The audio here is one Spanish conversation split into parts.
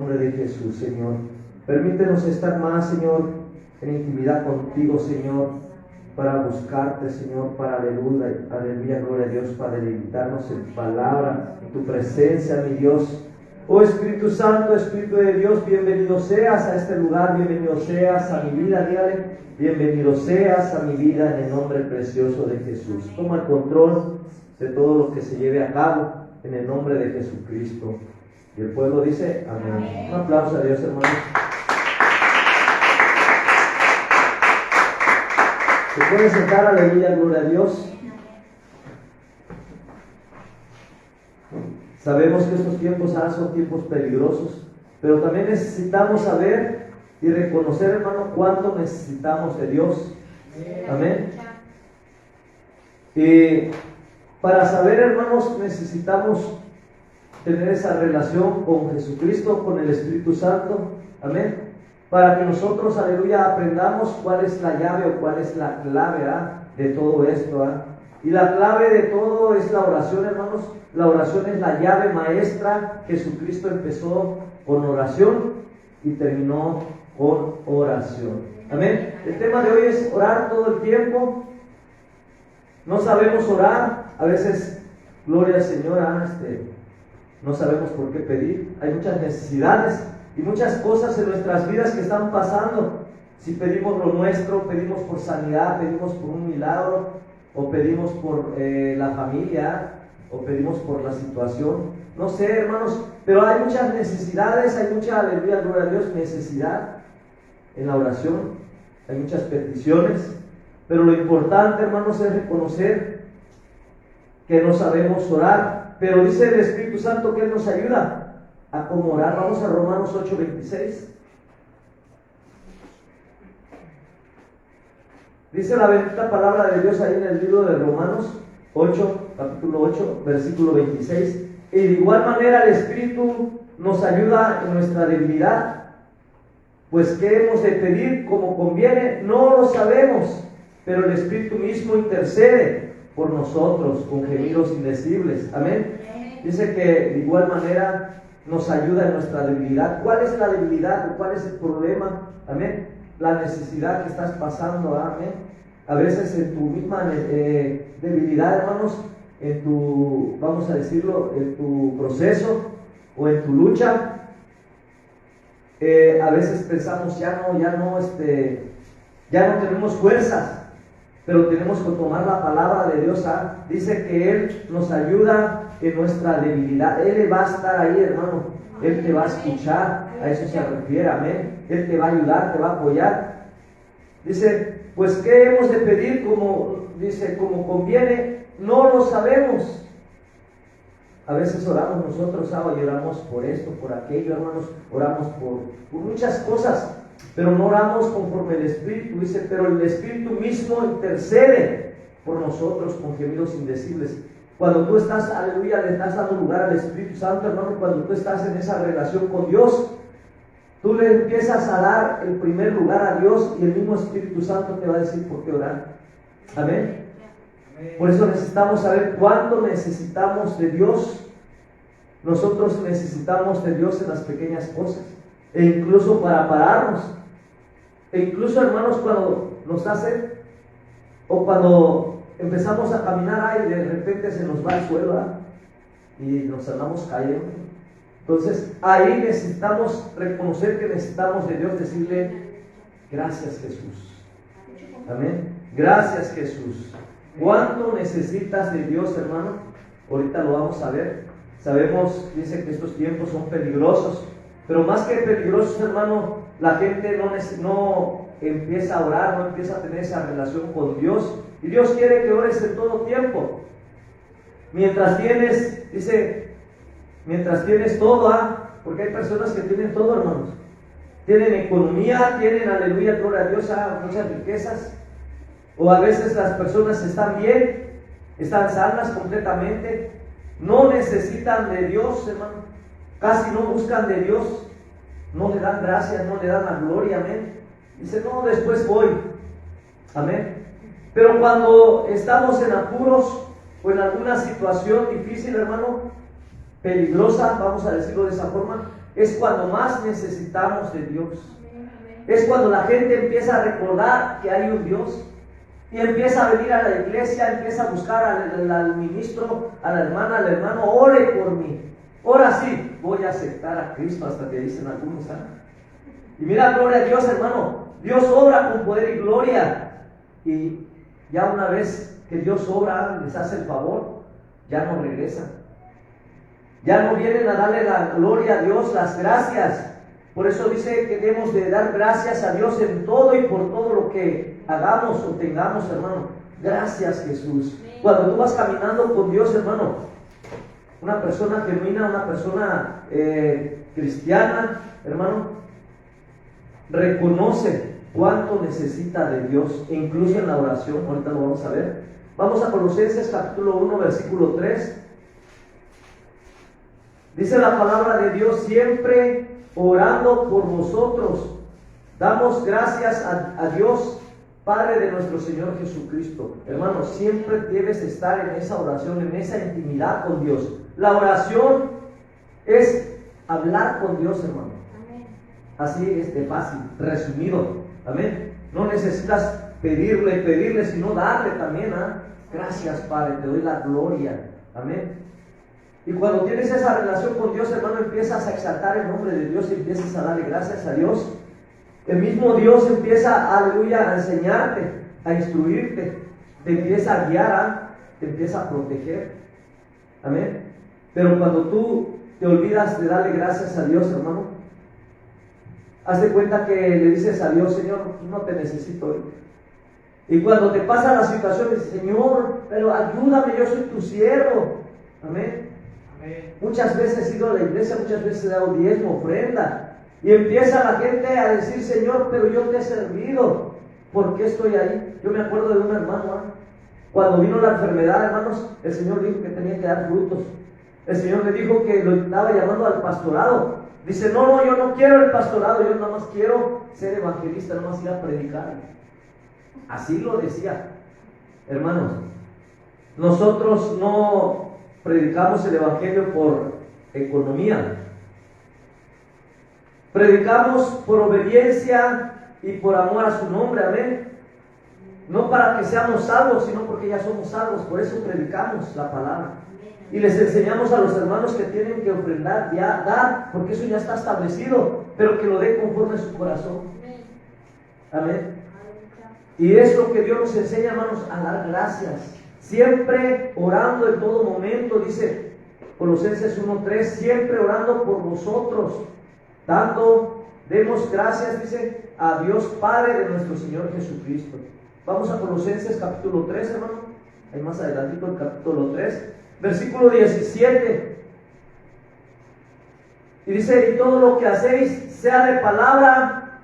nombre de Jesús, Señor. Permítenos estar más, Señor, en intimidad contigo, Señor, para buscarte, Señor, para aleluya, gloria a Dios, para deleitarnos en tu palabra, en tu presencia, mi Dios. Oh Espíritu Santo, Espíritu de Dios, bienvenido seas a este lugar, bienvenido seas a mi vida, dígale, bienvenido seas a mi vida en el nombre precioso de Jesús. Toma el control de todo lo que se lleve a cabo en el nombre de Jesucristo. Y el pueblo dice, amén. Un aplauso a Dios, hermanos. ¿Se puede sentar? Aleluya, gloria a Dios. Sabemos que estos tiempos son tiempos peligrosos, pero también necesitamos saber y reconocer, hermano, cuánto necesitamos de Dios. Amén. Y para saber, hermanos, necesitamos tener esa relación con Jesucristo, con el Espíritu Santo, amén, para que nosotros, aleluya, aprendamos cuál es la llave o cuál es la clave de todo esto. Y la clave de todo es la oración, hermanos. La oración es la llave maestra. Jesucristo empezó con oración y terminó con oración, amén. El tema de hoy es orar todo el tiempo. No sabemos orar, a veces, gloria al Señor, no sabemos por qué pedir. Hay muchas necesidades y muchas cosas en nuestras vidas que están pasando. Si pedimos lo nuestro, pedimos por sanidad, pedimos por un milagro, o pedimos por la familia, o pedimos por la situación. No sé, hermanos, pero hay muchas necesidades, hay mucha, aleluya, gloria a Dios, necesidad en la oración. Hay muchas peticiones, pero lo importante, hermanos, es reconocer que no sabemos orar. Pero dice el Espíritu Santo que Él nos ayuda a cómo orar. Vamos a Romanos 8:26. Dice la bendita palabra de Dios ahí en el libro de Romanos 8, capítulo 8, versículo 26. Y de igual manera el Espíritu nos ayuda en nuestra debilidad. Pues ¿qué hemos de pedir como conviene? No lo sabemos, pero el Espíritu mismo intercede por nosotros con gemidos indecibles. Amén. Dice que de igual manera nos ayuda en nuestra debilidad. ¿Cuál es la debilidad? ¿Cuál es el problema? Amén. La necesidad que estás pasando. Amén. A veces en tu misma debilidad, hermanos, en tu, vamos a decirlo, en tu proceso o en tu lucha, a veces pensamos ya no tenemos fuerzas. Pero tenemos que tomar la palabra de Dios. Dice que Él nos ayuda en nuestra debilidad. Él va a estar ahí, hermano. Él te va a escuchar. A eso se refiere, amén. Él te va a ayudar, te va a apoyar. Dice, pues ¿qué hemos de pedir? Como conviene, no lo sabemos. A veces oramos nosotros, y oramos por esto, por aquello, hermanos. Oramos por muchas cosas, pero no oramos conforme el Espíritu. Dice, pero el Espíritu mismo intercede por nosotros con gemidos indecibles. Cuando tú estás, aleluya, le estás dando lugar al Espíritu Santo, hermano, cuando tú estás en esa relación con Dios, tú le empiezas a dar el primer lugar a Dios y el mismo Espíritu Santo te va a decir por qué orar. Amén. Por eso necesitamos saber cuánto necesitamos de Dios. Nosotros necesitamos de Dios en las pequeñas cosas, e incluso para pararnos, e incluso, hermanos, cuando nos hace, o cuando empezamos a caminar y de repente se nos va el suelo, y nos andamos cayendo. Entonces ahí necesitamos reconocer que necesitamos de Dios, decirle gracias, Jesús. Amén. Gracias, Jesús. ¿Cuánto necesitas de Dios, hermano? Ahorita lo vamos a ver. Sabemos, dice que estos tiempos son peligrosos, pero más que peligrosos, hermano, la gente no empieza a orar, no empieza a tener esa relación con Dios. Y Dios quiere que ores en todo tiempo. Mientras tienes, dice, mientras tienes todo, porque hay personas que tienen todo, hermanos. Tienen economía, tienen, aleluya, gloria a Dios, muchas riquezas. O a veces las personas están bien, están sanas completamente, no necesitan de Dios, hermano, casi no buscan de Dios, no le dan gracias, no le dan la gloria, amén. Dice, no, después voy, amén. Pero cuando estamos en apuros o en alguna situación difícil, hermano, peligrosa, vamos a decirlo de esa forma, es cuando más necesitamos de Dios. Es cuando la gente empieza a recordar que hay un Dios y empieza a venir a la iglesia, empieza a buscar al ministro, a la hermana, al hermano, ore por mí. Ahora sí, voy a aceptar a Cristo, hasta que dicen algunos, ¿ah? Y mira, gloria a Dios, hermano, Dios obra con poder y gloria. Y ya una vez que Dios obra, les hace el favor, ya no regresan. Ya no vienen a darle la gloria a Dios, las gracias. Por eso dice que debemos de dar gracias a Dios en todo y por todo lo que hagamos o tengamos, hermano. Gracias, Jesús. Cuando tú vas caminando con Dios, hermano, una persona genuina, una persona cristiana, hermano, reconoce cuánto necesita de Dios, e incluso en la oración. Ahorita lo vamos a ver. Vamos a Colosenses capítulo 1, versículo 3. Dice la palabra de Dios: siempre orando por vosotros, damos gracias a Dios, Padre de nuestro Señor Jesucristo. Hermano, siempre debes estar en esa oración, en esa intimidad con Dios. La oración es hablar con Dios, hermano. Amén. Así es de fácil, resumido. Amén. No necesitas pedirle, sino darle también. Gracias, Padre, te doy la gloria. Amén. Y cuando tienes esa relación con Dios, hermano, empiezas a exaltar el nombre de Dios y empiezas a darle gracias a Dios. El mismo Dios empieza, aleluya, a enseñarte, a instruirte, te empieza a guiar, te empieza a proteger. Amén. Pero cuando tú te olvidas de darle gracias a Dios, hermano, haz de cuenta que le dices a Dios: Señor, no te necesito hoy. Y cuando te pasa la situación, dices: Señor, pero ayúdame, yo soy tu siervo. Amén. Muchas veces he ido a la iglesia, muchas veces he dado diezmo, ofrenda, y empieza la gente a decir: Señor, pero yo te he servido, ¿por qué estoy ahí? Yo me acuerdo de un hermano, cuando vino la enfermedad, hermanos, el Señor dijo que tenía que dar frutos. El Señor le dijo que lo estaba llamando al pastorado. Dice: no, yo no quiero el pastorado, yo nada más quiero ser evangelista, nada más ir a predicar. Así lo decía. Hermanos, nosotros no predicamos el evangelio por economía. Predicamos por obediencia y por amor a su nombre. Amén. No para que seamos salvos, sino porque ya somos salvos. Por eso predicamos la palabra. Y les enseñamos a los hermanos que tienen que ofrendar, ya dar, porque eso ya está establecido, pero que lo dé conforme a su corazón. Amén. Y es lo que Dios nos enseña, hermanos, a dar gracias. Siempre orando en todo momento, dice Colosenses 1:3, siempre orando por vosotros, demos gracias, dice, a Dios Padre de nuestro Señor Jesucristo. Vamos a Colosenses capítulo 3, hermano. Ahí más adelantito el capítulo 3, versículo 17. Y dice: y todo lo que hacéis, sea de palabra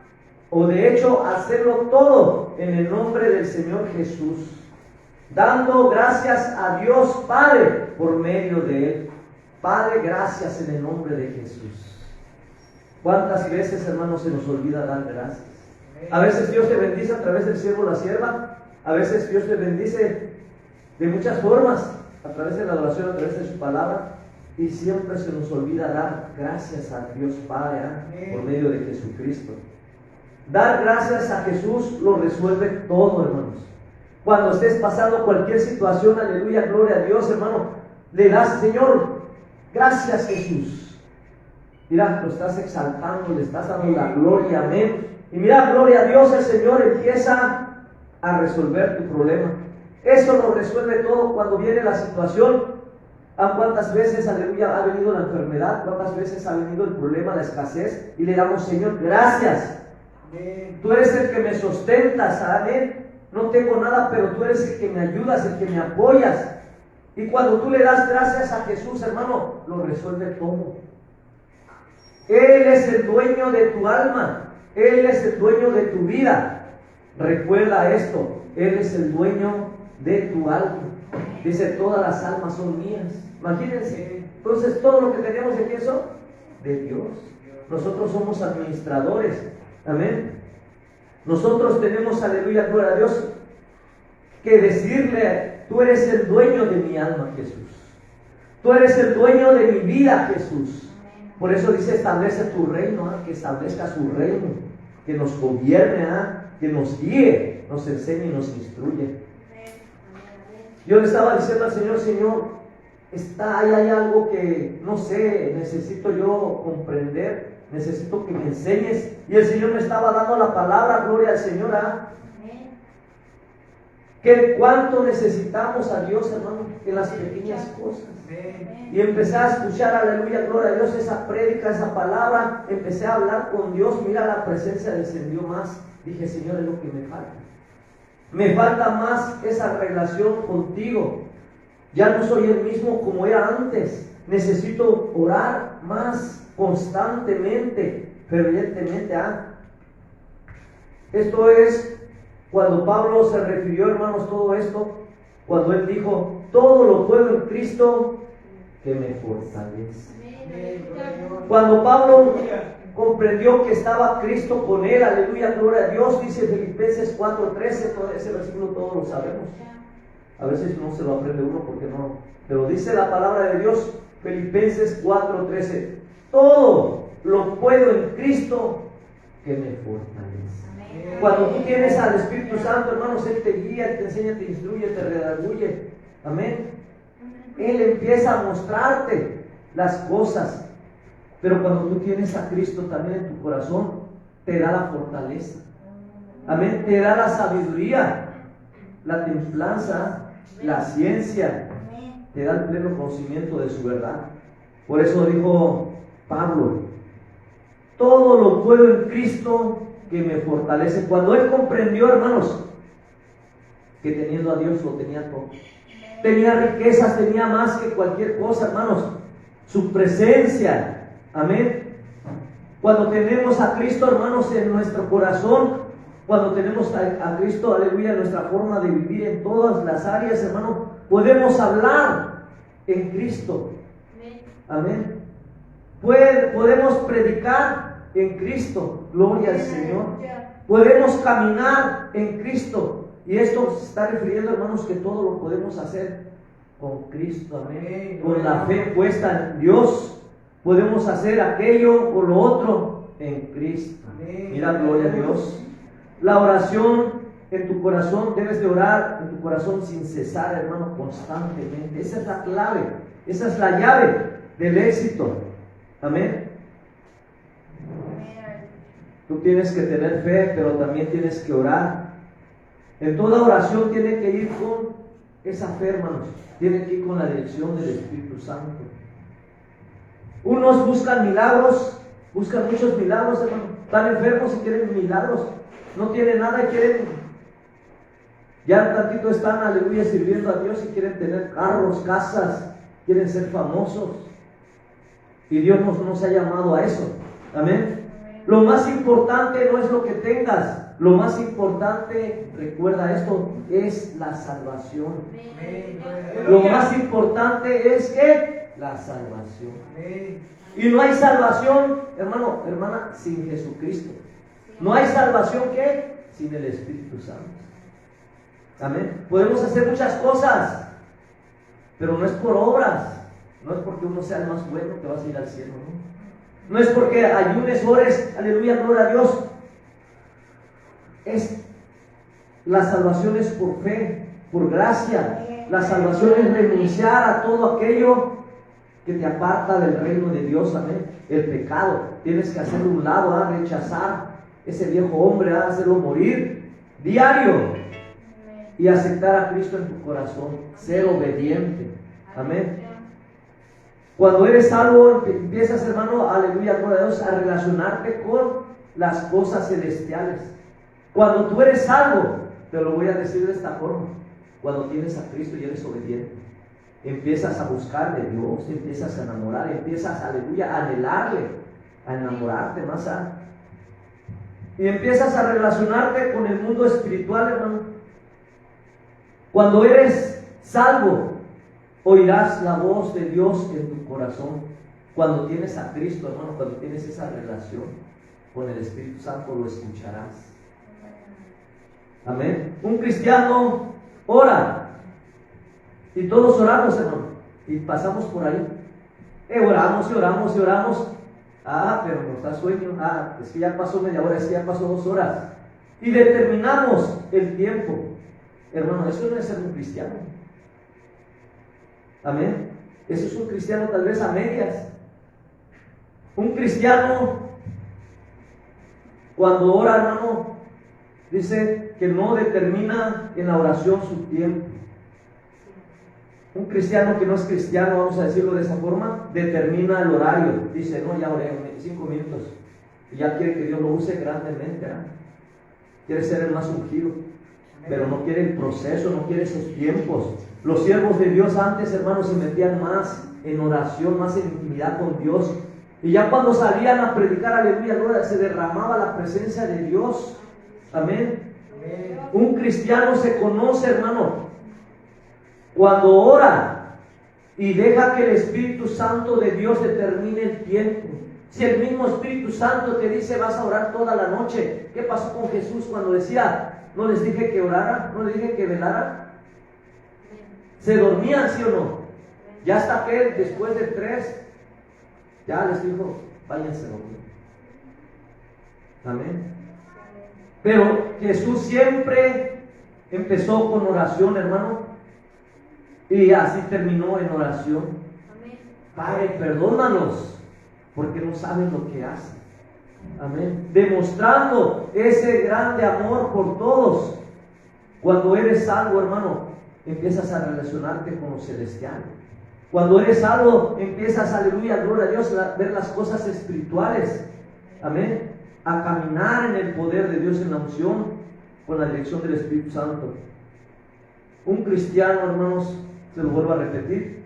o de hecho, hacerlo todo en el nombre del Señor Jesús, dando gracias a Dios Padre por medio de Él. Padre, gracias en el nombre de Jesús. ¿Cuántas veces, hermanos, se nos olvida dar gracias? A veces Dios te bendice a través del siervo o la sierva. A veces Dios te bendice de muchas formas, a través de la oración, a través de su palabra. Y siempre se nos olvida dar gracias a Dios Padre, por medio de Jesucristo. Dar gracias a Jesús lo resuelve todo, hermanos. Cuando estés pasando cualquier situación, aleluya, gloria a Dios, hermano, le das: Señor, gracias, Jesús. Mira, lo estás exaltando, le estás dando la gloria, amén. Y mira, gloria a Dios, el Señor empieza a resolver tu problema. Eso lo resuelve todo cuando viene la situación. ¿Cuántas veces, aleluya, ha venido la enfermedad? ¿Cuántas veces ha venido el problema, la escasez? Y le damos: Señor, gracias. Tú eres el que me sustentas, amén. No tengo nada, pero tú eres el que me ayudas, el que me apoyas. Y cuando tú le das gracias a Jesús, hermano, lo resuelve todo. Él es el dueño de tu alma. Él es el dueño de tu vida. Recuerda esto: Él es el dueño de tu alma. Dice: todas las almas son mías. Imagínense. Entonces, todo lo que tenemos de quién son? De Dios. Nosotros somos administradores. Amén. Nosotros tenemos, aleluya, gloria a Dios, que decirle: tú eres el dueño de mi alma, Jesús. Tú eres el dueño de mi vida, Jesús. Por eso dice, establece tu reino, que establezca su reino, que nos gobierne, que nos guíe, nos enseñe y nos instruye. Yo le estaba diciendo al Señor, Señor, hay algo que, no sé, necesito yo comprender, necesito que me enseñes. Y el Señor me estaba dando la palabra, gloria al Señor, que cuánto necesitamos a Dios, hermano, en las pequeñas cosas. Y empecé a escuchar, aleluya, gloria a Dios, esa prédica, esa palabra. Empecé a hablar con Dios. Mira, la presencia descendió más. Dije, Señor, es lo que me falta. Me falta más esa relación contigo. Ya no soy el mismo como era antes. Necesito orar más constantemente, fervientemente. Esto es cuando Pablo se refirió, hermanos, todo esto, cuando él dijo, todo lo puedo en Cristo que me fortalece. Cuando Pablo comprendió que estaba Cristo con él, aleluya, gloria a Dios, dice Filipenses 4:13, todo ese versículo todos lo sabemos. A veces no se lo aprende uno porque no, pero dice la palabra de Dios, Filipenses 4:13, todo lo puedo en Cristo que me fortalece. Cuando tú tienes al Espíritu Santo, hermanos, Él te guía, te enseña, te instruye, te redarguye. Amén. Él empieza a mostrarte las cosas. Pero cuando tú tienes a Cristo también en tu corazón, te da la fortaleza. Amén. Te da la sabiduría, la templanza, la ciencia. Te da el pleno conocimiento de su verdad. Por eso dijo Pablo, todo lo puedo en Cristo que me fortalece. Cuando él comprendió, hermanos, que teniendo a Dios lo tenía todo. Tenía riquezas, tenía más que cualquier cosa, hermanos. Su presencia. Amén. Cuando tenemos a Cristo, hermanos, en nuestro corazón, cuando tenemos a Cristo, aleluya, nuestra forma de vivir en todas las áreas, hermanos, podemos hablar en Cristo. Amén. Podemos predicar en Cristo, gloria al Señor. Podemos caminar en Cristo. Y esto se está refiriendo, hermanos, que todo lo podemos hacer con Cristo, amén. Con la fe puesta en Dios, podemos hacer aquello o lo otro en Cristo. Mira, gloria a Dios. La oración en tu corazón, debes de orar en tu corazón sin cesar, hermano, constantemente. Esa es la clave, esa es la llave del éxito. Amén. Tú tienes que tener fe, pero también tienes que orar. En toda oración tiene que ir con esa fe, hermanos. Tiene que ir con la dirección del Espíritu Santo. Unos buscan milagros, buscan muchos milagros, hermanos. Están enfermos y quieren milagros. No tienen nada y quieren. Ya tantito están, aleluya, sirviendo a Dios y quieren tener carros, casas, quieren ser famosos. Y Dios nos ha llamado a eso. Amén. Lo más importante no es lo que tengas. Lo más importante, recuerda esto, es la salvación. Lo más importante es que la salvación. Y no hay salvación, hermano, hermana, sin Jesucristo. No hay salvación que sin el Espíritu Santo. Amén. Podemos hacer muchas cosas, pero no es por obras. No es porque uno sea el más bueno que vas a ir al cielo, ¿no? No es porque ayunes, ores, aleluya, gloria a Dios. La salvación es por fe, por gracia. La salvación es renunciar a todo aquello que te aparta del reino de Dios, amén. El pecado, tienes que hacerlo a un lado, rechazar ese viejo hombre, hacerlo morir diario y aceptar a Cristo en tu corazón, ser obediente, amén. Cuando eres salvo, empiezas, hermano, aleluya, gloria a Dios, a relacionarte con las cosas celestiales. Cuando tú eres salvo, te lo voy a decir de esta forma, cuando tienes a Cristo y eres obediente, empiezas a buscar de Dios, empiezas a enamorar, empiezas, aleluya, a anhelarle, a enamorarte más y empiezas a relacionarte con el mundo espiritual, hermano. Cuando eres salvo, oirás la voz de Dios en tu corazón. Cuando tienes a Cristo, hermano, cuando tienes esa relación con el Espíritu Santo, lo escucharás. Amén. Un cristiano ora. Y todos oramos, hermano. Y pasamos por ahí. Oramos y oramos y oramos. Pero nos da sueño. Es que ya pasó media hora, es que ya pasó 2 horas. Y determinamos el tiempo. Hermano, eso no es ser un cristiano. Amén. Eso es un cristiano tal vez a medias. Un cristiano, cuando ora, hermano, dice que no determina en la oración su tiempo. Un cristiano que no es cristiano, vamos a decirlo de esa forma, determina el horario. Dice, no, ya oré 5 minutos. Y ya quiere que Dios lo use grandemente. Quiere ser el más ungido, pero no quiere el proceso, no quiere esos tiempos. Los siervos de Dios antes, hermanos, se metían más en oración, más en intimidad con Dios. Y ya cuando salían a predicar, aleluya, gloria, se derramaba la presencia de Dios. Amén. Un cristiano se conoce, hermano, cuando ora y deja que el Espíritu Santo de Dios determine el tiempo. Si el mismo Espíritu Santo te dice vas a orar toda la noche, ¿qué pasó con Jesús cuando decía, no les dije que oraran, no les dije que velaran? ¿Se dormían, sí o no? Ya hasta que después de 3, ya les dijo, váyanse a dormir. Amén. Pero Jesús siempre empezó con oración, hermano, y así terminó en oración. Padre, perdónanos, porque no saben lo que hacen. Amén. Demostrando ese grande amor por todos. Cuando eres salvo, hermano, empiezas a relacionarte con lo celestial. Cuando eres salvo, empiezas, aleluya, gloria a Dios, a ver las cosas espirituales. Amén. A caminar en el poder de Dios, en la unción, con la dirección del Espíritu Santo. Un cristiano, hermanos, se lo vuelvo a repetir.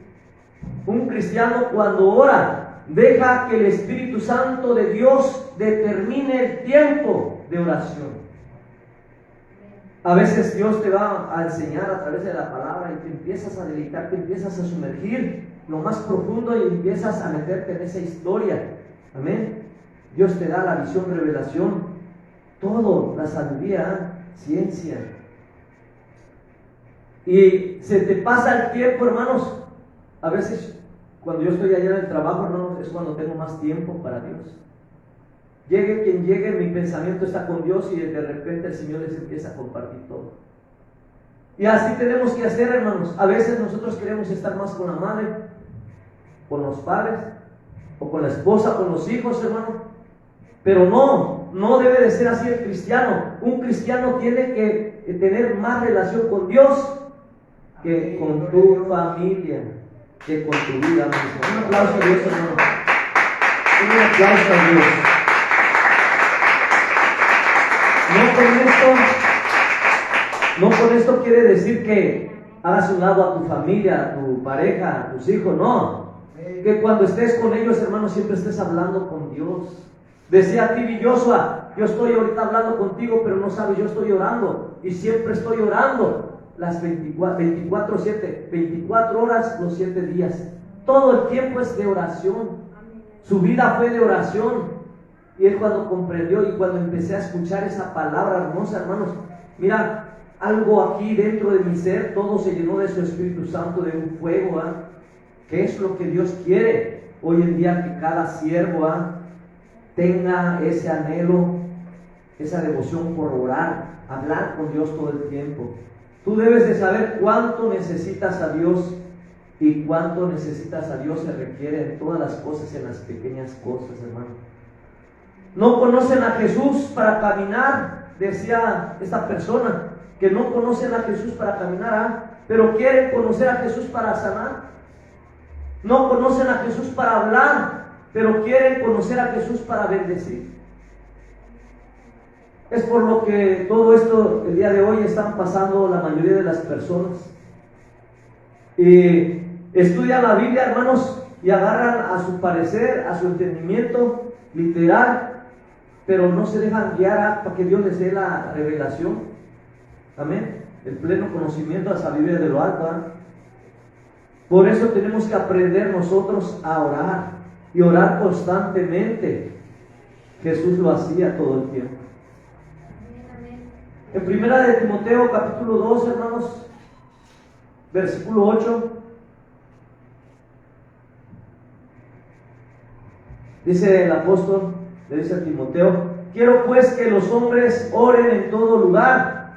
Un cristiano cuando ora, deja que el Espíritu Santo de Dios determine el tiempo de oración. A veces Dios te va a enseñar a través de la palabra y te empiezas a deleitar, te empiezas a sumergir lo más profundo y empiezas a meterte en esa historia. Amén. Dios te da la visión, revelación, todo, la sabiduría, ciencia. Y se te pasa el tiempo, hermanos. A veces cuando yo estoy allá en el trabajo, hermanos, es cuando tengo más tiempo para Dios. Llegue quien llegue, mi pensamiento está con Dios y de repente el Señor les empieza a compartir todo. Y así tenemos que hacer, hermanos. A veces nosotros queremos estar más con la madre, con los padres, o con la esposa, con los hijos, hermano. Pero no debe de ser así el cristiano. Un cristiano tiene que tener más relación con Dios que con tu familia, que con tu vida misma. Un aplauso a Dios, hermano. Un aplauso a Dios. No con esto quiere decir que hagas un lado a tu familia, a tu pareja, a tus hijos, no. Que cuando estés con ellos, hermano, siempre estés hablando con Dios. Decía Tibi Joshua, yo estoy ahorita hablando contigo, pero no sabes, yo estoy orando. Y siempre estoy orando las 24/7, 24 horas los 7 días. Todo el tiempo es de oración. Su vida fue de oración. Y él cuando comprendió y cuando empecé a escuchar esa palabra hermosa, hermanos, mira, algo aquí dentro de mi ser, todo se llenó de su Espíritu Santo, de un fuego, que es lo que Dios quiere hoy en día, que cada siervo tenga ese anhelo, esa devoción por orar, hablar con Dios todo el tiempo. Tú debes de saber cuánto necesitas a Dios y cuánto necesitas a Dios se requiere en todas las cosas, en las pequeñas cosas, hermano. No conocen a Jesús para caminar, decía esta persona, que no conocen a Jesús para caminar, pero quieren conocer a Jesús para sanar. No conocen a Jesús para hablar, pero quieren conocer a Jesús para bendecir. Es por lo que todo esto el día de hoy están pasando la mayoría de las personas. Y estudian la Biblia, hermanos, y agarran a su parecer, a su entendimiento literal, pero no se dejan guiar para que Dios les dé la revelación. Amén. El pleno conocimiento, la sabiduría de lo alto. Por eso tenemos que aprender nosotros a orar y orar constantemente. Jesús lo hacía todo el tiempo. En primera de Timoteo capítulo 2, hermanos, versículo 8. Dice el apóstol, le dice a Timoteo: quiero pues que los hombres oren en todo lugar.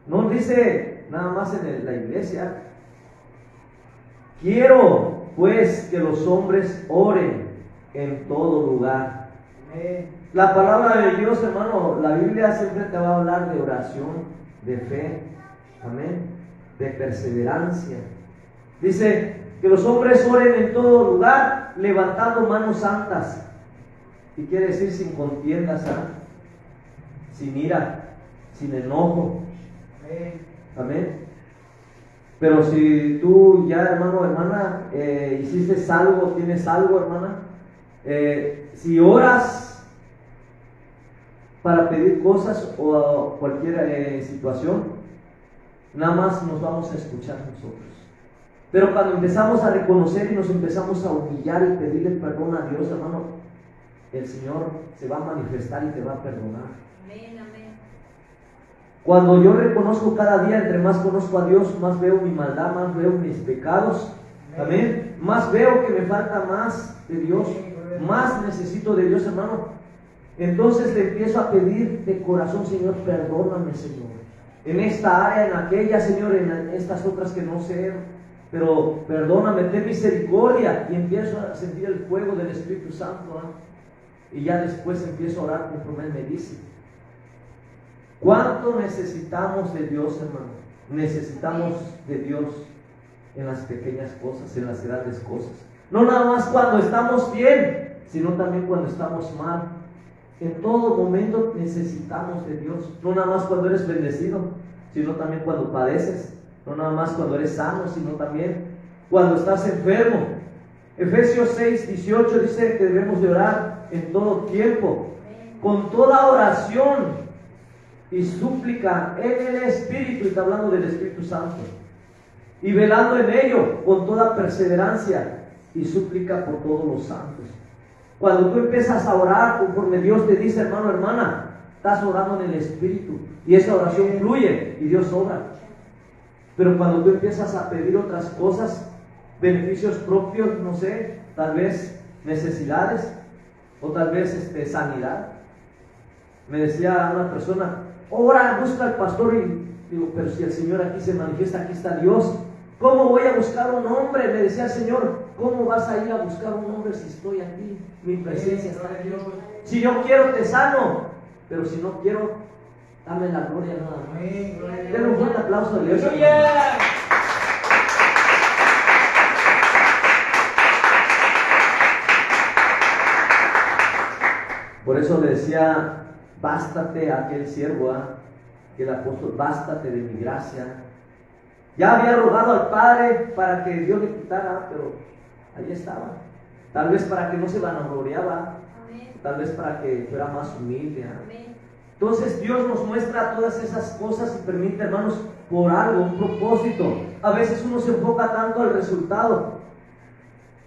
No dice nada más en la iglesia. Quiero pues que los hombres oren en todo lugar. La palabra de Dios, hermano, la Biblia siempre te va a hablar de oración, de fe, amén, de perseverancia. Dice que los hombres oren en todo lugar, levantando manos santas. Y quiere decir sin contiendas, sin ira, sin enojo. Amén. Pero si tú ya, hermano o hermana, hiciste algo, tienes algo, hermana, si oras para pedir cosas o cualquier situación, nada más nos vamos a escuchar nosotros. Pero cuando empezamos a reconocer y nos empezamos a humillar y pedirle perdón a Dios, hermano, el Señor se va a manifestar y te va a perdonar. Amén, amén. Cuando yo reconozco cada día, entre más conozco a Dios, más veo mi maldad, más veo mis pecados. Amén. Más veo que me falta más de Dios, más necesito de Dios, hermano. Entonces le empiezo a pedir de corazón: Señor, perdóname, Señor, en esta área, en aquella, Señor, en estas otras que no sé, pero perdóname, ten misericordia. Y empiezo a sentir el fuego del Espíritu Santo, y ya después empiezo a orar conforme Él me dice. ¿Cuánto necesitamos de Dios, hermano? Necesitamos de Dios en las pequeñas cosas, en las grandes cosas. No nada más cuando estamos bien, sino también cuando estamos mal. En todo momento necesitamos de Dios. No nada más cuando eres bendecido, sino también cuando padeces. No nada más cuando eres sano, sino también cuando estás enfermo. Efesios 6:18 dice que debemos de orar en todo tiempo, con toda oración y súplica en el Espíritu. Y está hablando del Espíritu Santo. Y velando en ello con toda perseverancia y súplica por todos los santos. Cuando tú empiezas a orar conforme Dios te dice, hermano, hermana, estás orando en el Espíritu, y esa oración fluye y Dios obra. Pero cuando tú empiezas a pedir otras cosas, beneficios propios, no sé, tal vez necesidades, o tal vez sanidad. Me decía una persona: ora, busca al pastor. Y digo: pero si el Señor aquí se manifiesta, aquí está Dios, ¿cómo voy a buscar un hombre? Me decía el Señor: ¿cómo vas a ir a buscar un hombre si estoy aquí? Mi presencia está aquí. Si yo quiero, te sano, pero si no quiero, dame la gloria nada más. Denle un fuerte aplauso a Dios. Por eso le decía: bástate a aquel siervo, que el apóstol: bástate de mi gracia. Ya había rogado al Padre para que Dios le quitara, pero ahí estaba. Tal vez para que no se vanagloriaba, tal vez para que fuera más humilde. Entonces Dios nos muestra todas esas cosas y permite, hermanos, por algo, un propósito. A veces uno se enfoca tanto al resultado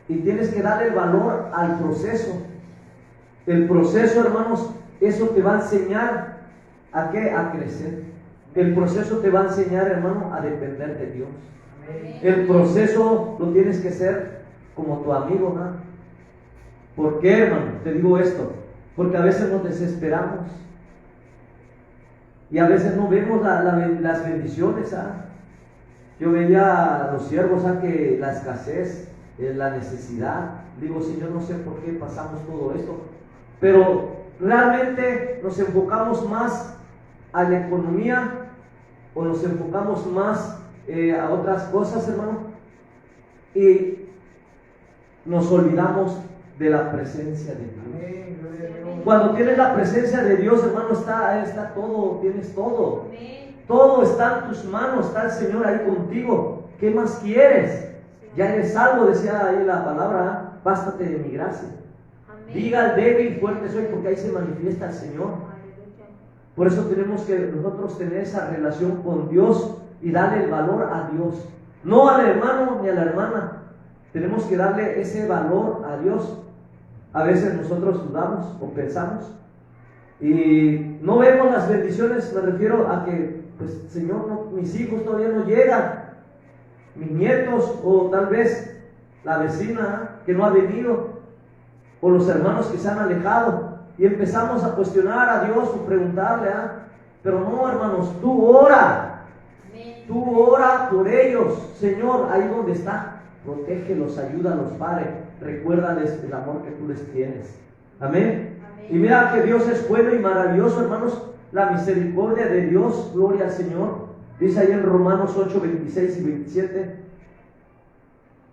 y tienes que darle el valor al proceso. El proceso, hermanos, eso te va a enseñar a qué, a crecer. El proceso te va a enseñar, hermano, a depender de Dios. El proceso lo tienes que ser como tu amigo, ¿no? ¿Por qué, hermano? Te digo esto: porque a veces nos desesperamos y a veces no vemos las bendiciones. Yo veía a los siervos, que la escasez, la necesidad. Digo: Señor, no sé por qué pasamos todo esto, pero realmente nos enfocamos más a la economía, o nos enfocamos más a otras cosas, hermano, y nos olvidamos de la presencia de Dios. Cuando tienes la presencia de Dios, hermano, está todo, tienes todo. Todo está en tus manos, está el Señor ahí contigo. ¿Qué más quieres? Ya eres salvo, decía ahí la palabra: bástate de mi gracia. Diga al débil: fuerte soy, porque ahí se manifiesta el Señor. Por eso tenemos que nosotros tener esa relación con Dios y darle el valor a Dios, no al hermano ni a la hermana. Tenemos que darle ese valor a Dios. A veces nosotros dudamos o pensamos y no vemos las bendiciones. Me refiero a que, pues, Señor, mis hijos todavía no llegan, mis nietos, o tal vez la vecina que no ha venido. o los hermanos que se han alejado, y empezamos a cuestionar a Dios o preguntarle, pero no, hermanos, tú ora por ellos, Señor, ahí donde está, protégelos, ayúdalos, Padre, recuérdales el amor que tú les tienes. Amén. Y mira que Dios es bueno y maravilloso, hermanos, la misericordia de Dios, gloria al Señor. Dice ahí en Romanos 8, 26 y 27.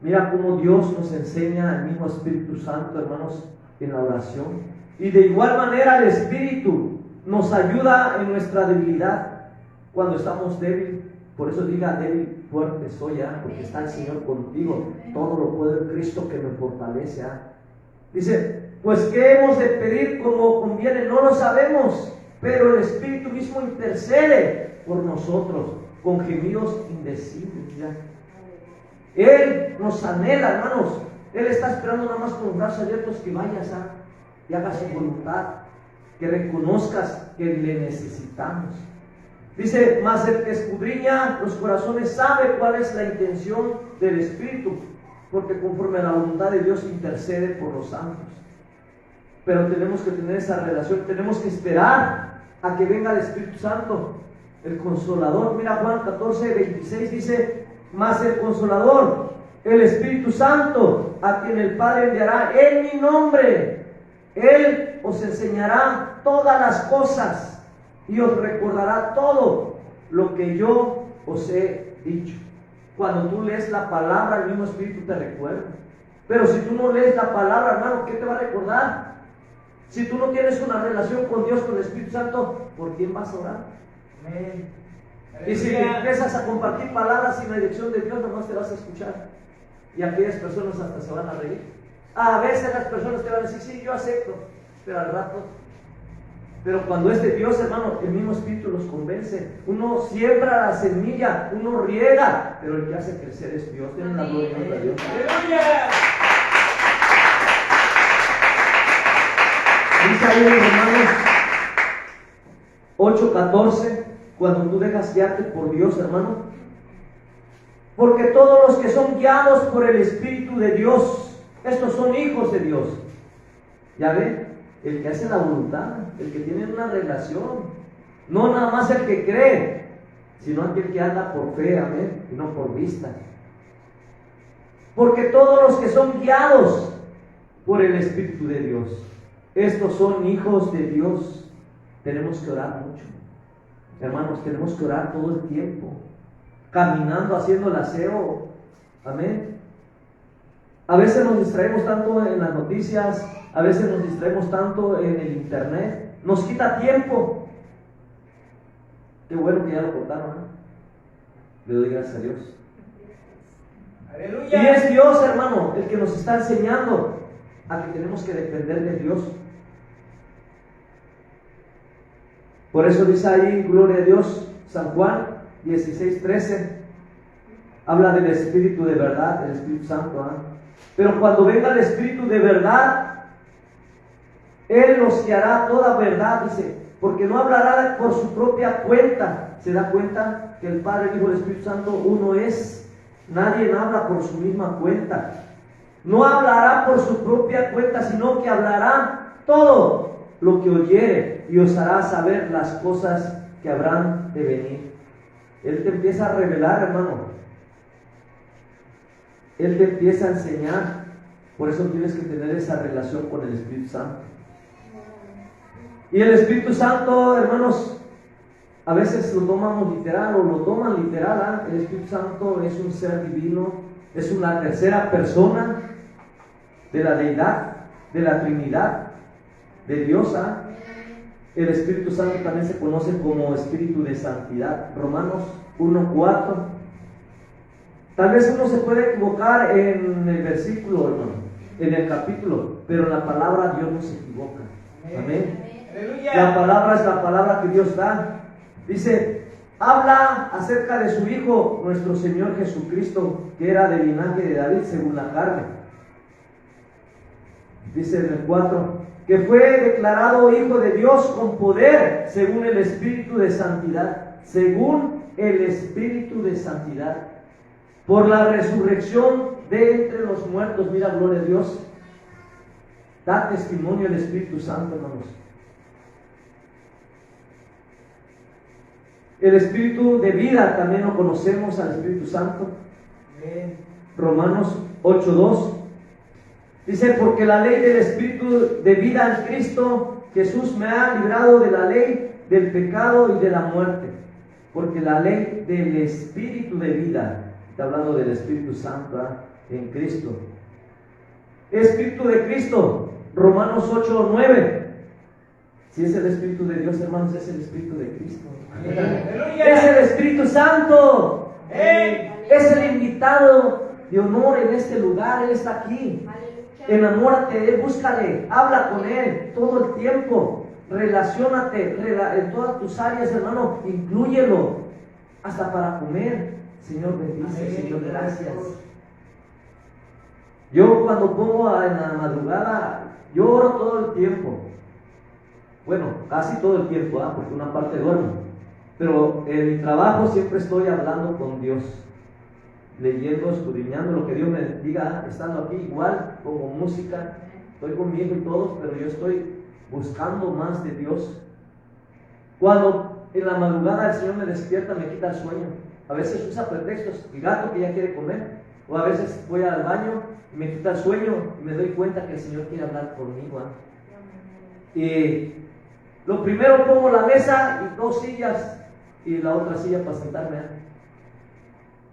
Mira cómo Dios nos enseña el mismo Espíritu Santo, hermanos, en la oración. Y de igual manera el Espíritu nos ayuda en nuestra debilidad cuando estamos débiles. Por eso diga, débil, fuerte soy, porque está el Señor contigo. Todo lo puedo en Cristo que me fortalece. Dice, pues ¿qué hemos de pedir como conviene? No lo sabemos, pero el Espíritu mismo intercede por nosotros con gemidos indecibles. ¿Ya? Él nos anhela, hermanos. Él está esperando nada más con los brazos abiertos que vayas y hagas su voluntad, que reconozcas que le necesitamos. Dice, mas el que escudriña los corazones sabe cuál es la intención del Espíritu, porque conforme a la voluntad de Dios intercede por los santos. Pero tenemos que tener esa relación, tenemos que esperar a que venga el Espíritu Santo, el Consolador. Mira Juan 14, 26 dice, mas el Consolador, el Espíritu Santo, a quien el Padre enviará en mi nombre, Él os enseñará todas las cosas y os recordará todo lo que yo os he dicho. Cuando tú lees la palabra, el mismo Espíritu te recuerda. Pero si tú no lees la palabra, hermano, ¿qué te va a recordar? Si tú no tienes una relación con Dios, con el Espíritu Santo, ¿por quién vas a orar? Amén. Y si empiezas a compartir palabras sin la dirección de Dios, nomás te vas a escuchar. Y aquellas personas hasta se van a reír. A veces las personas te van a decir, sí, yo acepto, pero al rato. Pero cuando es de Dios, hermano, el mismo Espíritu los convence. Uno siembra la semilla, uno riega, pero el que hace crecer es Dios. Tienen la gloria de Dios. Dice ahí en Romanos 8:14, cuando tú dejas guiarte por Dios, hermano, porque todos los que son guiados por el Espíritu de Dios, estos son hijos de Dios. ¿Ya ven? El que hace la voluntad, el que tiene una relación, no nada más el que cree, sino aquel que anda por fe, amén, y no por vista. Porque todos los que son guiados por el Espíritu de Dios, estos son hijos de Dios. Tenemos que orar mucho, hermanos, tenemos que orar todo el tiempo, caminando, haciendo el aseo, amén. A veces nos distraemos tanto en las noticias, a veces nos distraemos tanto en el internet, nos quita tiempo. Qué bueno que ya lo cortaron, ¿no? Le doy gracias a Dios. ¡Aleluya! Y es Dios, hermano, el que nos está enseñando a que tenemos que depender de Dios. Por eso dice ahí, gloria a Dios, San Juan 16:13, habla del Espíritu de verdad, el Espíritu Santo, Pero cuando venga el Espíritu de verdad, Él nos guiará toda verdad, dice, porque no hablará por su propia cuenta. ¿Se da cuenta que el Padre, el Hijo y el Espíritu Santo uno es? Nadie habla por su misma cuenta. No hablará por su propia cuenta, sino que hablará todo lo que oyere y os hará saber las cosas que habrán de venir. Él te empieza a revelar, hermano. Él te empieza a enseñar. Por eso tienes que tener esa relación con el Espíritu Santo. Y el Espíritu Santo, hermanos, a veces lo tomamos literal o lo toman literal. El Espíritu Santo es un ser divino, es una tercera persona de la deidad, de la Trinidad, de Dios. El Espíritu Santo también se conoce como Espíritu de Santidad. Romanos 1:4. Tal vez uno se puede equivocar en el versículo, hermano, en el capítulo, pero en la palabra Dios no se equivoca. Amén. La palabra es la palabra que Dios da. Dice, habla acerca de su Hijo, nuestro Señor Jesucristo, que era de linaje de David según la carne. Dice en el 4, que fue declarado Hijo de Dios con poder según el Espíritu de Santidad, según el Espíritu de Santidad, por la resurrección de entre los muertos. Mira, gloria a Dios. Da testimonio el Espíritu Santo, hermanos. El Espíritu de vida también lo conocemos al Espíritu Santo. Romanos 8:2 dice: porque la ley del Espíritu de vida en Cristo Jesús me ha librado de la ley del pecado y de la muerte. Porque la ley del Espíritu de vida, está hablando del Espíritu Santo en Cristo. Espíritu de Cristo, Romanos 8:9. Si es el Espíritu de Dios, hermanos, es el Espíritu de Cristo. Es el Espíritu Santo. Es el invitado de honor en este lugar. Él está aquí. Enamórate de Él, búscale, habla con Él todo el tiempo. Relaciónate en todas tus áreas, hermano. Inclúyelo hasta para comer. Señor, bendice, Señor, gracias. Yo cuando pongo en la madrugada, yo oro todo el tiempo. Bueno, casi todo el tiempo, porque una parte duermo. Pero en mi trabajo siempre estoy hablando con Dios, leyendo, escudriñando lo que Dios me diga. Estando aquí igual, pongo música, estoy con mi hijo y todo, pero yo estoy buscando más de Dios. Cuando en la madrugada el Señor me despierta, me quita el sueño. A veces usa pretextos, el gato que ya quiere comer, o a veces voy al baño y me quita el sueño y me doy cuenta que el Señor quiere hablar conmigo. Y lo primero pongo la mesa y 2 sillas y la otra silla para sentarme.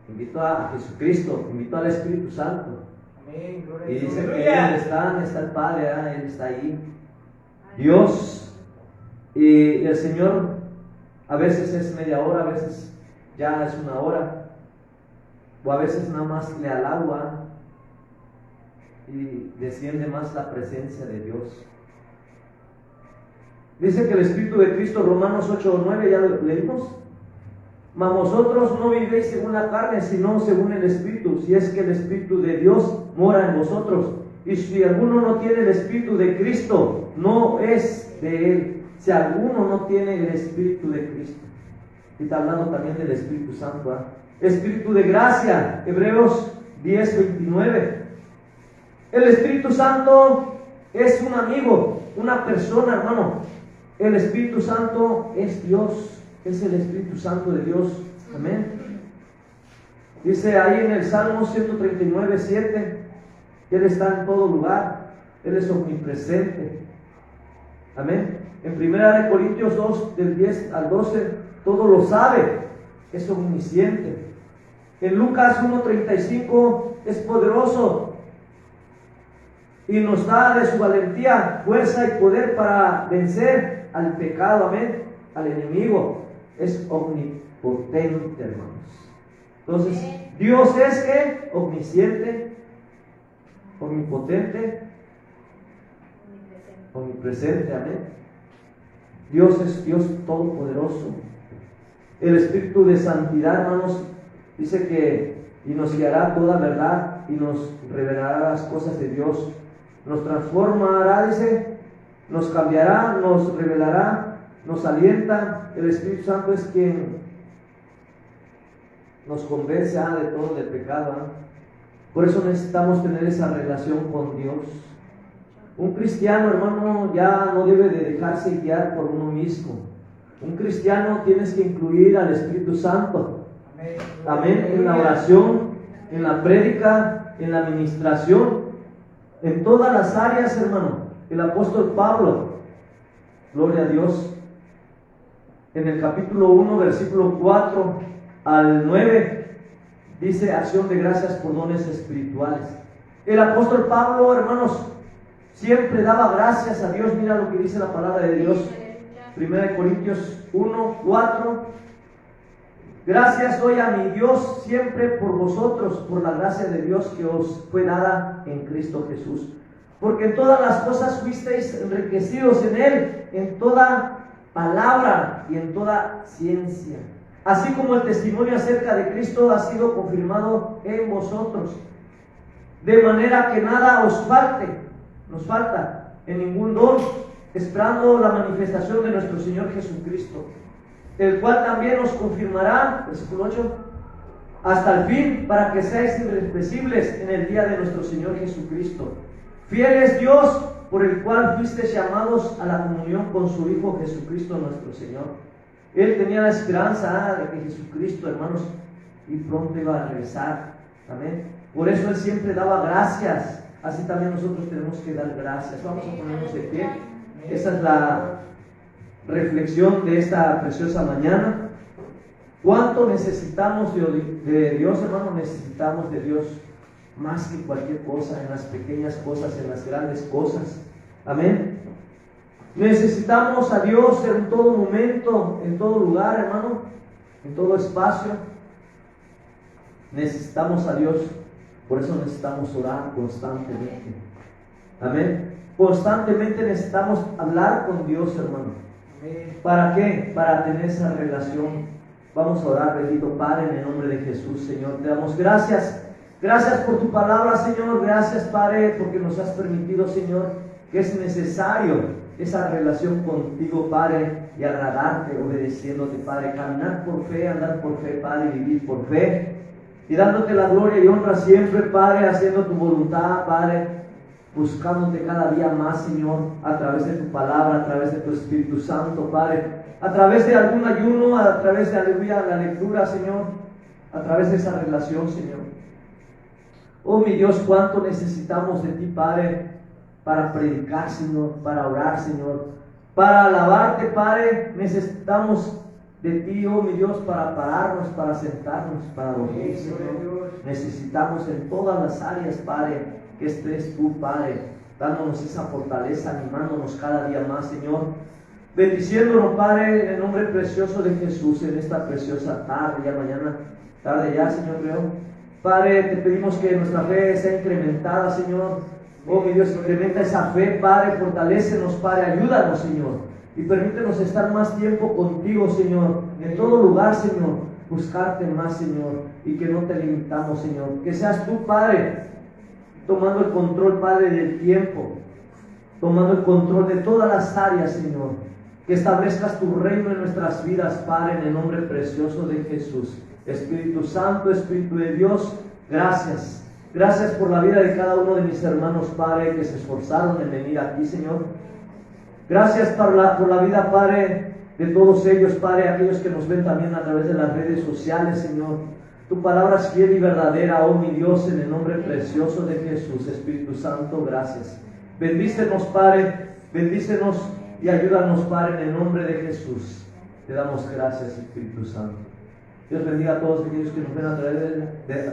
Invito a Jesucristo, invito al Espíritu Santo. Amén, y dice que Él está el Padre, Él está ahí. Dios y el Señor a veces es media hora, a veces ya es 1 hora, o a veces nada más le alabo y desciende más la presencia de Dios. Dice que el Espíritu de Cristo, Romanos 8:9, ya lo leímos. Mas vosotros no vivéis según la carne, sino según el Espíritu, si es que el Espíritu de Dios mora en vosotros. Y si alguno no tiene el Espíritu de Cristo, no es de Él. Si alguno no tiene el Espíritu de Cristo. Y está hablando también del Espíritu Santo. Espíritu de gracia, Hebreos 10:29. El Espíritu Santo es un amigo, una persona, hermano. El Espíritu Santo es Dios, es el Espíritu Santo de Dios. Amén. Dice ahí en el Salmo 139:7, que Él está en todo lugar, Él es omnipresente. Amén. En 1 Corintios 2, del 10 al 12, todo lo sabe, es omnisciente. En Lucas 1:35 es poderoso y nos da de su valentía, fuerza y poder para vencer al pecado, amén, al enemigo. Es omnipotente, hermanos. Entonces, Dios es que omnisciente, omnipotente, omnipresente, amén. Dios es Dios todopoderoso. El Espíritu de santidad, hermanos, dice que y nos guiará toda verdad y nos revelará las cosas de Dios. Nos transformará, dice, nos cambiará, nos revelará, nos alienta. El Espíritu Santo es quien nos convence de todo el pecado. Por eso necesitamos tener esa relación con Dios. Un cristiano, hermano, ya no debe de dejarse guiar por uno mismo. Un cristiano tienes que incluir al Espíritu Santo. Amén. En la oración, en la prédica, en la administración, en todas las áreas, hermano. El apóstol Pablo, gloria a Dios, en el capítulo 1, versículo 4 al 9, dice acción de gracias por dones espirituales. El apóstol Pablo, hermanos, siempre daba gracias a Dios. Mira lo que dice la palabra de Dios. 1 Corintios 1, 4. Gracias doy a mi Dios siempre por vosotros, por la gracia de Dios que os fue dada en Cristo Jesús. Porque en todas las cosas fuisteis enriquecidos en Él, en toda palabra y en toda ciencia. Así como el testimonio acerca de Cristo ha sido confirmado en vosotros. De manera que nada os falte, nos falta en ningún don, esperando la manifestación de nuestro Señor Jesucristo, el cual también os confirmará, versículo 8, hasta el fin, para que seáis irreprensibles en el día de nuestro Señor Jesucristo. Fiel es Dios, por el cual fuiste llamados a la comunión con su Hijo Jesucristo nuestro Señor. Él tenía la esperanza de que Jesucristo, hermanos, y pronto iba a regresar. Amén. Por eso Él siempre daba gracias. Así también nosotros tenemos que dar gracias. Vamos a ponernos de pie. Esa es la reflexión de esta preciosa mañana. ¿Cuánto necesitamos de Dios, hermano? Necesitamos de Dios más que cualquier cosa, en las pequeñas cosas, en las grandes cosas. Amén. Necesitamos a Dios en todo momento, en todo lugar, hermano, en todo espacio. Necesitamos a Dios, por eso necesitamos orar constantemente. Amén. Constantemente necesitamos hablar con Dios, hermano. ¿Para qué? Para tener esa relación. Vamos a orar, bendito Padre, en el nombre de Jesús, Señor. Te damos gracias. Gracias por tu palabra, Señor. Gracias, Padre, porque nos has permitido, Señor, que es necesario esa relación contigo, Padre, y agradarte, obedeciéndote, Padre. Caminar por fe, andar por fe, Padre, y vivir por fe. Y dándote la gloria y honra siempre, Padre, haciendo tu voluntad, Padre, buscándote cada día más, Señor, a través de tu palabra, a través de tu Espíritu Santo, Padre, a través de algún ayuno, a través de, aleluya, la lectura, Señor, a través de esa relación, Señor. Oh, mi Dios, cuánto necesitamos de ti, Padre, para predicar, Señor, para orar, Señor, para alabarte, Padre. Necesitamos de ti, oh mi Dios, para pararnos, para sentarnos, para dormir, Señor. Necesitamos en todas las áreas, Padre, que estés tú, Padre, dándonos esa fortaleza, animándonos cada día más, Señor. Bendiciéndonos, Padre, en el nombre precioso de Jesús, en esta preciosa tarde, ya mañana, tarde ya, Señor, creo. Padre, te pedimos que nuestra fe sea incrementada, Señor. Oh, mi Dios, incrementa esa fe, Padre, fortalécenos, Padre, ayúdanos, Señor. Y permítenos estar más tiempo contigo, Señor, en todo lugar, Señor, buscarte más, Señor, y que no te limitamos, Señor. Que seas tú, Padre, tomando el control, Padre, del tiempo, tomando el control de todas las áreas, Señor. Que establezcas tu reino en nuestras vidas, Padre, en el nombre precioso de Jesús. Espíritu Santo, Espíritu de Dios, gracias. Gracias por la vida de cada uno de mis hermanos, Padre, que se esforzaron en venir aquí, Señor. Gracias por la vida, Padre, de todos ellos, Padre, aquellos que nos ven también a través de las redes sociales, Señor. Tu palabra es fiel y verdadera, oh mi Dios, en el nombre precioso de Jesús. Espíritu Santo, gracias. Bendícenos, Padre, bendícenos y ayúdanos, Padre, en el nombre de Jesús. Te damos gracias, Espíritu Santo. Dios bendiga a todos aquellos que nos ven a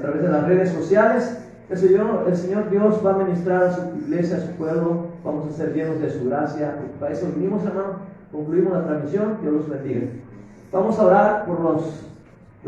través de las redes sociales. El Señor Dios va a ministrar a su iglesia, a su pueblo. Vamos a ser llenos de su gracia. Para eso vinimos, hermano. Concluimos la transmisión. Dios los bendiga. Vamos a orar por los